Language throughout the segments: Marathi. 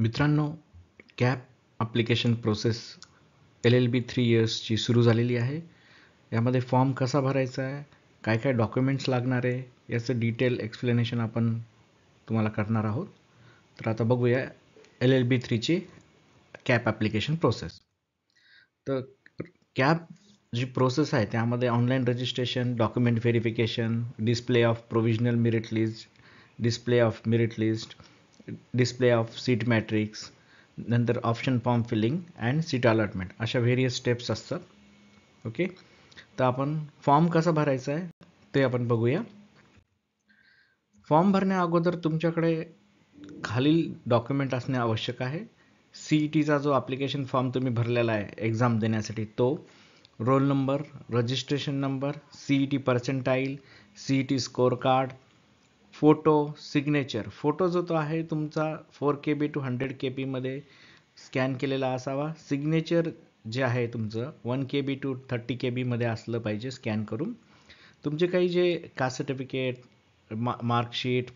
मित्रांनो, कॅप ॲप्लिकेशन प्रोसेस LLB 3 इयर्सची सुरू झालेली आहे. यामध्ये फॉर्म कसा भरायचा आहे, काय काय डॉक्युमेंट्स लागणार आहे, याचं डिटेल एक्सप्लेनेशन आपण तुम्हाला करणार आहोत. तर आता बघूया LLB 3ची कॅप ॲप्लिकेशन प्रोसेस. तर कॅप जी प्रोसेस आहे त्यामध्ये online registration, document verification, display of provisional merit list, display of merit list, display of seat matrix, नंतर option form filling and seat allotment, अशा व्हेरियस स्टेप्स असतात. ओके, तर आपण फॉर्म कसा भरायचा आहे ते आपण बघूया. फॉर्म भरण्या अगोदर तुमच्याकडे खालील डॉक्युमेंट असणे आवश्यक आहे. CETचा जो ॲप्लिकेशन फॉर्म तुम्ही भरलेला आहे एक्झाम देण्यासाठी, तो roll number, registration number, CET percentile, CET score card, photo, signature. Photo जो तो आहे तुमचा 4KB to 100KB मध्ये स्कॅन केलेला असावा. सिग्नेचर जे आहे तुमचं 1KB to 30KB मध्ये असलं पाहिजे स्कॅन करून. तुमचे काही जे कास्ट सर्टिफिकेट, मार्कशीट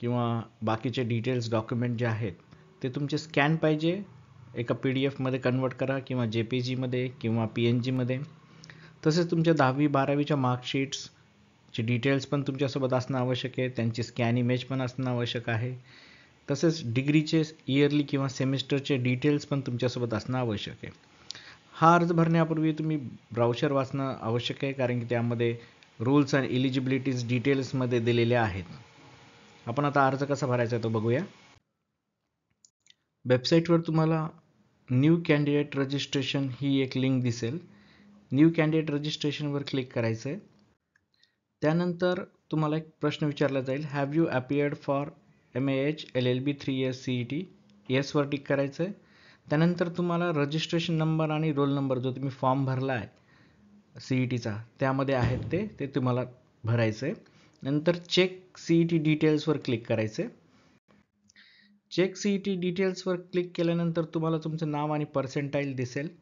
किंवा बाकीचे डिटेल्स डॉक्युमेंट जे आहेत ते तुमचे स्कॅन पाहिजे. एका PDF मध्ये कन्वर्ट करा किंवा JPG मध्ये किंवा PNG मध्ये. तसेच तुमच्या 10वी 12वीच्या मार्कशीट्स चे डिटेल्स पण तुमच्यासोबत असणं आवश्यक आहे. त्यांची स्कॅन इमेज पण असणं आवश्यक आहे. तसेच डिग्रीचे इयरली किंवा सेमिस्टरचे डिटेल्स पण तुमच्यासोबत असणं आवश्यक आहे. हा अर्ज भरण्यापूर्वी तुम्ही ब्राउचर वाचणं आवश्यक आहे, कारण की त्यामध्ये रूल्स अँड इलिजिबिलिटीज डिटेल्समध्ये दिलेल्या आहेत. आपण आता अर्ज कसा भरायचा तो बघूया. वेबसाईटवर तुम्हाला न्यू कॅन्डिडेट रजिस्ट्रेशन ही एक लिंक दिसेल. न्यू कॅन्डिडेट रजिस्ट्रेशनवर क्लिक करायचं आहे. त्यानंतर तुम्हाला एक प्रश्न विचारला जाईल, have you appeared for MAH LLB 3 years CET? येसवर टिक करायचं आहे. त्यानंतर तुम्हाला रजिस्ट्रेशन नंबर आणि रोल नंबर जो तुम्ही फॉर्म भरला आहे CETचा त्यामध्ये आहेत ते तुम्हाला भरायचं आहे. नंतर चेक CET डिटेल्सवर क्लिक करायचं आहे. चेक CET डिटेल्सवर क्लिक केल्यानंतर तुम्हाला तुमचं नाव आणि पर्सेंटाईल दिसेल.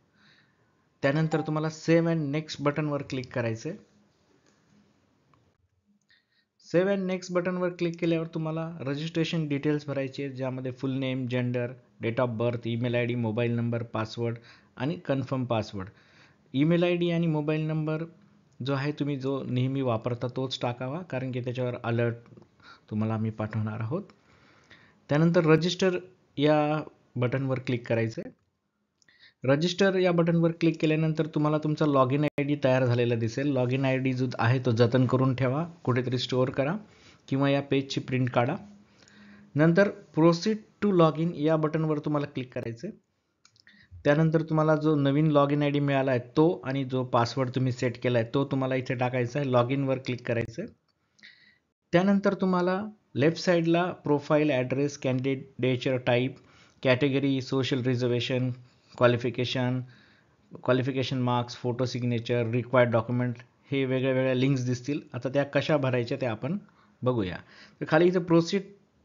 त्यानंतर तुम्हाला सेव्ह अँड नेक्स्ट बटनवर क्लिक करायचं आहे. सेव्ह अँड नेक्स्ट बटनवर क्लिक केल्यावर तुम्हाला रजिस्ट्रेशन डिटेल्स भरायचे आहेत, ज्यामध्ये full name, gender, date of birth, email ID, mobile number, password आणि कन्फर्म पासवर्ड. ईमेल ID आणि मोबाईल नंबर जो आहे तुम्ही जो नेहमी वापरता तोच टाकावा, कारण की त्याच्यावर अलर्ट तुम्हाला आम्ही पाठवणार आहोत. त्यानंतर रजिस्टर या बटनवर क्लिक करायचं आहे. रजिस्टर या बटनवर क्लिक केल्यानंतर तुम्हाला तुमचा लॉग इन ID तयार झालेला दिसेल. लॉग इन ID जो आहे तो जतन करून ठेवा, कुठेतरी स्टोअर करा किंवा या पेजची प्रिंट काढा. नंतर प्रोसीड टू लॉग इन या बटनवर तुम्हाला क्लिक करायचं आहे. त्यानंतर तुम्हाला जो नवीन लॉग इन ID मिळाला आहे तो आणि जो पासवर्ड तुम्ही सेट केला आहे तो तुम्हाला इथे टाकायचा आहे. लॉग इनवर क्लिक करायचं आहे. त्यानंतर तुम्हाला लेफ्ट साईडला profile, address, कॅन्डिडेचर type, category, social reservation, qualification marks, photo, signature, required document हे वेगळ्या वेगळ्या लिंक्स दिसतील. आता त्या कशा भरायच्या ते आपण बघूया. तर खाली इथं प्रोसीड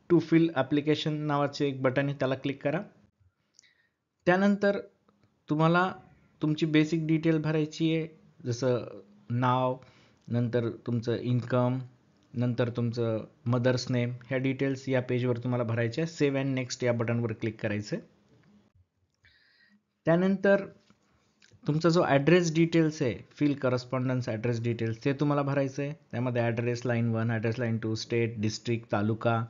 टू फिल ॲप्लिकेशन नावाचे एक बटन आहे, त्याला क्लिक करा. त्यानंतर तुम्हाला तुमची बेसिक डिटेल भरायची आहे, जसं नाव, नंतर तुमचं इन्कम, नंतर तुमचं मदर्स नेम, ह्या डिटेल्स या पेजवर तुम्हाला भरायच्या आहे. सेव्ह अँड नेक्स्ट या बटनवर क्लिक करायचं आहे. त्यानंतर तुमचा जो ॲड्रेस डिटेल्स आहे, फिल करस्पॉन्डन्स ॲड्रेस डिटेल्स, ते तुम्हाला भरायचं आहे. त्यामध्ये address line 1, address line 2, state, district, taluka,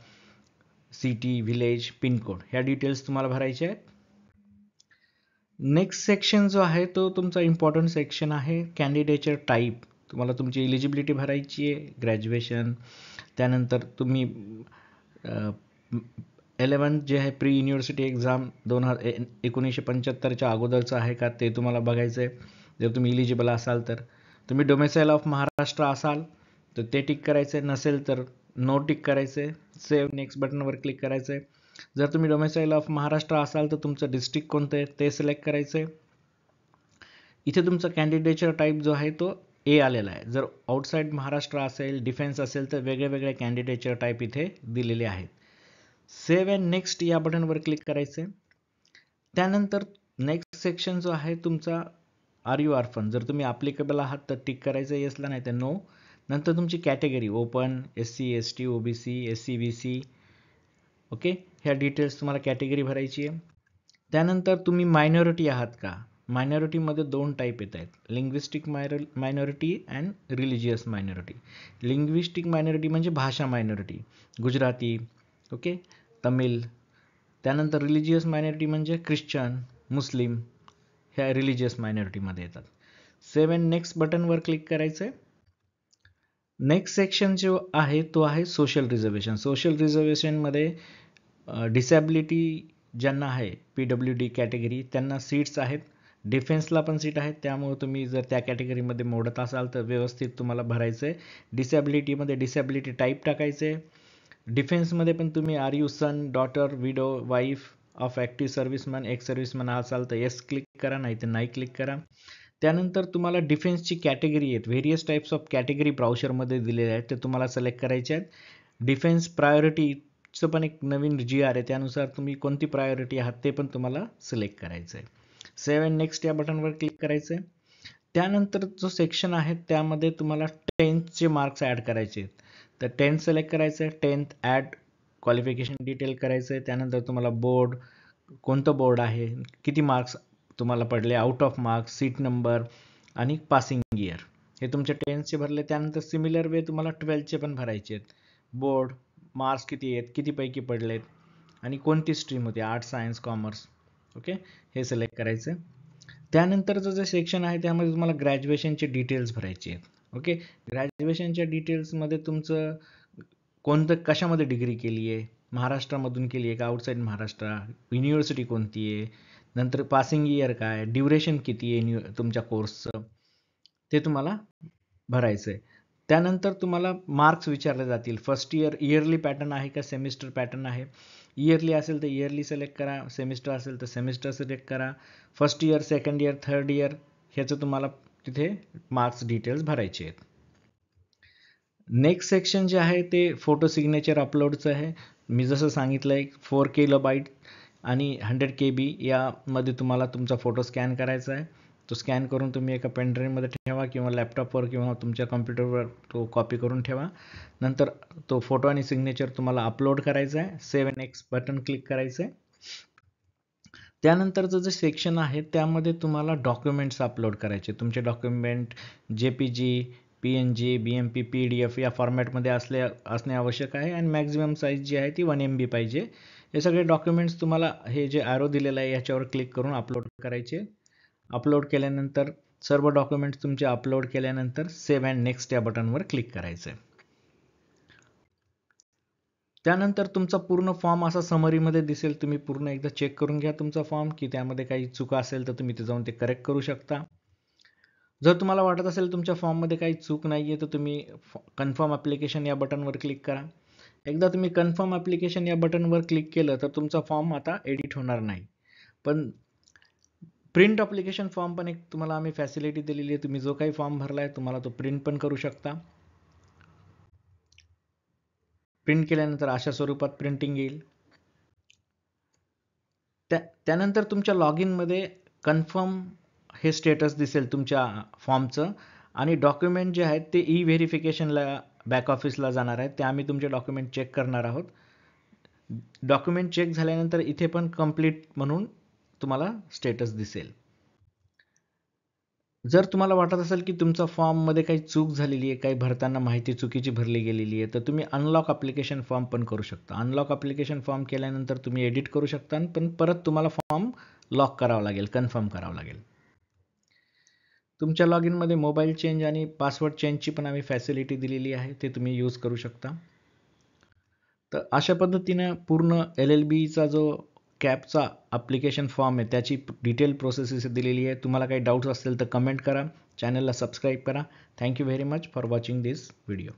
city, village, pincode ह्या डिटेल्स तुम्हाला भरायचे आहेत. नेक्स्ट सेक्शन जो आहे तो तुमचा इम्पॉर्टंट सेक्शन आहे, कॅन्डिडेचर टाईप. तुम्हाला तुमची एलिजिबिलिटी भरायची आहे, ग्रॅज्युएशन. त्यानंतर तुम्ही 11 जे आहे प्री युनिव्हर्सिटी एक्झाम 1975च्या अगोदरचं आहे का ते तुम्हाला बघायचं आहे. जर तुम्ही इलिजिबल असाल तर. तुम्ही डोमेसाईल ऑफ महाराष्ट्र असाल तर ते टिक करायचं आहे, नसेल तर नो टिक करायचं आहे. सेव्ह नेक्स्ट बटनवर क्लिक करायचं आहे. जर तुम्ही डोमेसाईल ऑफ महाराष्ट्र असाल तर तुमचं डिस्ट्रिक्ट कोणतं आहे ते सिलेक्ट करायचं आहे. इथे तुमचा कॅन्डिडेचर टाईप जो आहे तो A आलेला आहे. जर आउटसाईड महाराष्ट्र असेल, डिफेन्स असेल तर वेगळे वेगळे कॅन्डिडेचर टाईप इथे दिलेले आहेत. सेव्ह अँड नेक्स्ट या बटनवर क्लिक करायचं आहे. त्यानंतर नेक्स्ट सेक्शन जो आहे तुमचा आर यू ऑर्फन. जर तुम्ही ॲप्लिकेबल आहात तर टिक करायचं येसला, नाही तर नो. नंतर तुमची category open, SC ST OBC SC BC, okay, ह्या डिटेल्स तुम्हाला कॅटेगरी भरायची आहे. त्यानंतर तुम्ही मायनॉरिटी आहात का? मायनॉरिटीमध्ये 2 टाईप येत आहेत, linguistic minority and religious minority. Linguistic minority म्हणजे भाषा मायनॉरिटी, गुजराती, ओके, तमिळ. त्यानंतर रिलिजियस मायनॉरिटी म्हणजे ख्रिश्चन, मुस्लिम, ह्या रिलिजियस मायनॉरिटीमध्ये येतात. सेव्ह अँड नेक्स्ट बटनवर क्लिक करायचं आहे. नेक्स्ट सेक्शन जो आहे तो आहे सोशल रिझर्वेशन. सोशल रिझर्वेशनमध्ये डिसॅबिलिटी ज्यांना आहे, PWD कॅटेगरी, त्यांना सीट्स आहेत. डिफेन्सला पण सीट आहेत, त्यामुळे तुम्ही जर त्या कॅटेगरीमध्ये मोडत असाल तर व्यवस्थित तुम्हाला भरायचं आहे. डिसॅबिलिटीमध्ये डिसॅबिलिटी टाईप टाकायचं आहे. डिफेन्समध्ये पण तुम्ही are you son, daughter, widow, wife of active serviceman, ex serviceman असाल तर येस क्लिक करा, नाही तर नाही क्लिक करा. त्यानंतर तुम्हाला डिफेन्सची कॅटेगरी आहेत, व्हेरियस टाईप्स ऑफ कॅटेगरी ब्राउशरमध्ये दिलेले आहेत, ते तुम्हाला सिलेक्ट करायचे आहेत. डिफेन्स प्रायोरिटीचं पण एक नवीन GR आहे, त्यानुसार तुम्ही कोणती प्रायोरिटी आहात ते पण तुम्हाला सिलेक्ट करायचं आहे. सेव्ह अँड नेक्स्ट या बटनवर क्लिक करायचं आहे. त्यानंतर जो सेक्शन आहे त्यामध्ये तुम्हाला 10th मार्क्स ॲड करायचे आहेत. तर 10th सिलेक्ट करायचं आहे, 10th ॲड क्वालिफिकेशन डिटेल करायचं आहे. त्यानंतर तुम्हाला बोर्ड, कोणतं बोर्ड आहे, किती मार्क्स तुम्हाला पडले, out of marks, seat number आणि पासिंग इयर, हे तुमचे 10th भरले. त्यानंतर सिमिलर वे तुम्हाला 12th पण भरायचे आहेत. बोर्ड, मार्क्स किती आहेत, किती पैकी पडलेत आणि कोणती स्ट्रीम होती, आर्ट्स, सायन्स, कॉमर्स, ओके, हे सिलेक्ट करायचं. त्यानंतरचं जे सेक्शन आहे त्यामध्ये तुम्हाला ग्रॅज्युएशनचे डिटेल्स भरायचे आहेत. ओके, ग्रॅज्युएशनच्या डिटेल्समध्ये तुमचं कोणतं, कशामध्ये डिग्री केली आहे, महाराष्ट्रामधून केली आहे का आउटसाईड महाराष्ट्र, युनिव्हर्सिटी कोणती आहे, नंतर पासिंग इयर काय, ड्युरेशन किती आहे तुमच्या कोर्सचं, ते तुम्हाला भरायचं आहे. त्यानंतर तुम्हाला मार्क्स विचारले जातील. फर्स्ट इयर इयरली पॅटर्न आहे का सेमिस्टर पॅटर्न आहे. इयरली असेल तर इयरली सिलेक्ट करा, सेमिस्टर असेल तर सेमिस्टर सिलेक्ट करा. First year, second year, third year, ह्याचं तुम्हाला तिथे मार्क्स डिटेल्स भरायचे आहेत. नेक्स्ट सेक्शन जे आहे ते फोटो सिग्नेचर अपलोडचं आहे. मी जसं सांगितलं आहे 4 KB आणि 100 KB यामध्ये तुम्हाला तुमचा फोटो स्कॅन करायचा आहे. तो स्कॅन करून तुम्ही एका पेनड्राईव्हमध्ये ठेवा किंवा लॅपटॉपवर किंवा तुमच्या कॉम्प्युटरवर तो कॉपी करून ठेवा. नंतर तो फोटो आणि सिग्नेचर तुम्हाला अपलोड करायचा आहे. Save and next button click करायचं आहे. त्यानंतरचं जे सेक्शन आहे त्यामध्ये तुम्हाला डॉक्युमेंट्स अपलोड करायचे. तुमचे document JPG, PNG, BMP, PDF या फॉर्मॅटमध्ये असणे आवश्यक आहे आणि मॅक्झिमम साईज जी आहे ती 1 MB पाहिजे. हे सगळे डॉक्युमेंट्स तुम्हाला हे जे ॲरो दिलेलं आहे याच्यावर क्लिक करून अपलोड करायचे. अपलोड केल्यानंतर सर्व डॉक्युमेंट्स तुमचे अपलोड केल्यानंतर सेव्ह अँड नेक्स्ट या बटनवर क्लिक करायचं आहे. त्यानंतर तुमचा पूर्ण फॉर्म असा समरीमध्ये दिसेल. तुम्ही पूर्ण एकदा चेक करून घ्या तुमचा फॉर्म, की त्यामध्ये काही चुका असेल तर तुम्ही ते जाऊन ते करेक्ट करू शकता. जर तुम्हाला वाटत असेल तुमच्या फॉर्ममध्ये काही चूक नाही आहे तर तुम्ही कन्फर्म ॲप्लिकेशन या बटनवर क्लिक करा. एकदा तुम्ही कन्फर्म ॲप्लिकेशन या बटनवर क्लिक केलं तर तुमचा फॉर्म आता एडिट होणार नाही. पण प्रिंट ॲप्लिकेशन फॉर्म पण एक तुम्हाला आम्ही फॅसिलिटी दिलेली आहे. तुम्ही जो काही फॉर्म भरला आहे तुम्हाला तो प्रिंट पण करू शकता. प्रिंट केल्यानंतर अशा स्वरूपात प्रिंटिंग येईल. त्यानंतर तुमच्या लॉग इनमध्ये कन्फर्म हे स्टेटस दिसेल तुमच्या फॉर्मचं आणि डॉक्युमेंट जे आहेत ते व्हेरिफिकेशनला बॅक ऑफिसला जाणार आहेत. ते आम्ही तुमचे डॉक्युमेंट चेक करणार आहोत. डॉक्युमेंट चेक झाल्यानंतर इथे पण कंप्लीट म्हणून तुम्हाला स्टेटस दिसेल. जर तुम्हाला वाटत असेल की तुमचा फॉर्ममध्ये काही चूक झालेली आहे, काही भरताना माहिती चुकीची भरली गेलेली आहे, तर तुम्ही अनलॉक ॲप्लिकेशन फॉर्म पण करू शकता. अनलॉक ॲप्लिकेशन फॉर्म केल्यानंतर तुम्ही एडिट करू शकता, पण परत तुम्हाला फॉर्म लॉक करावा लागेल, कन्फर्म करावं लागेल. तुमच्या लॉग इनमध्ये मोबाईल चेंज आणि पासवर्ड चेंजची पण आम्ही फॅसिलिटी दिलेली आहे, ते तुम्ही यूज करू शकता. तर अशा पद्धतीनं पूर्ण LLBचा जो कॅपचा ॲप्लिकेशन फॉर्म आहे त्याची डिटेल प्रोसेस दिलेली आहे. तुम्हाला काही डाऊट्स असतील तर कमेंट करा, चॅनलला सबस्क्राईब करा. Thank you very much for watching this video.